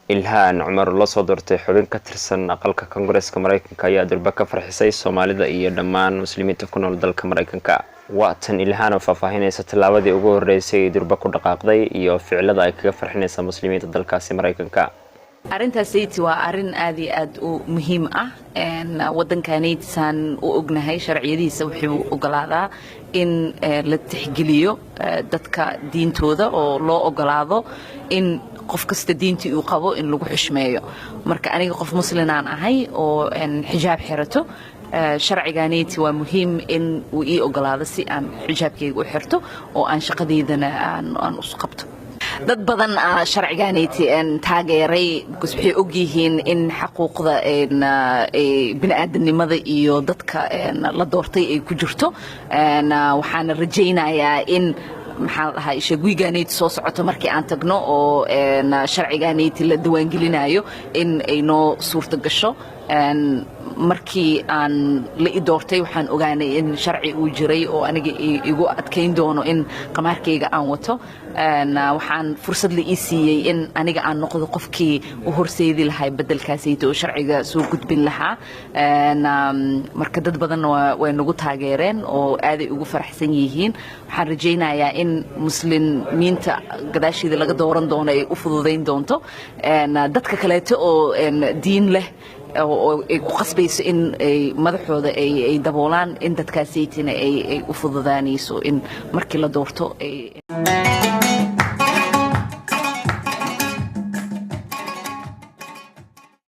ilhaan cumar la soo doortay xubin ka tirsan aqalka Koongareeska Mareykanka ayaa durba ka farxisay Soomaalida iyo dhammaan muslimiinta ku nool dalka Mareykanka. Waatan ilhaan oo faahfaahinaysa tallaabadii ugu horeysay durba ku dhaqaaqday iyo ficilada ay kaga farxinaysa muslimiinta dalkaasi Mareykanka. arintaasaytii waa arin aad iyo aad u muhiim ah waddankaanaysan u ognahay sharciyadiisa wuxuu ogolaadaa in la tixgeliyo dadka diintooda oo loo ogolaado in qof kasta diintii uu qabo in lagu xushmeeyo. marka aniga qof muslimaan ahay oo xijaab xirato sharcigaanaytii waa muhiim in uu ii ogolaado si aan xijaabkayga u xirto oo aan shaqadeydana aan u qabto. dad badan sharcigaanaytii taageeray waxay og yihiin in xuquuqda bini'aadanimada iyo dadka la doortay ay ku jirto. waxaan rajaynayaa in maxaa la dhahaa shaqooyinkaanaytii soo socoto markii aan tagno oo sharcigaanaytii la diiwaangelinayo in ay noo suurto gasho. markii aan la i doortay waxaan ogaanay in sharci uu jiray oo aniga igu adkayn doono in qamaarkayga aan wato. waxaan fursad la ii siiyey in aniga aan noqdo qofkii u horseedi lahaa bedelkaasayta oo sharciga soo gudbin lahaa. marka dad badan way nagu taageereen oo aaday ugu faraxsan yihiin. waxaan rajaynayaa in muslimiinta gadaasheeda laga dooran doono ay u fududayn doonto dadka kaleeto oo diin leh oo ay ku qasbayso in madaxooda ay daboolaan in dadkaasaytina ay u fududaanayso in markii la doorto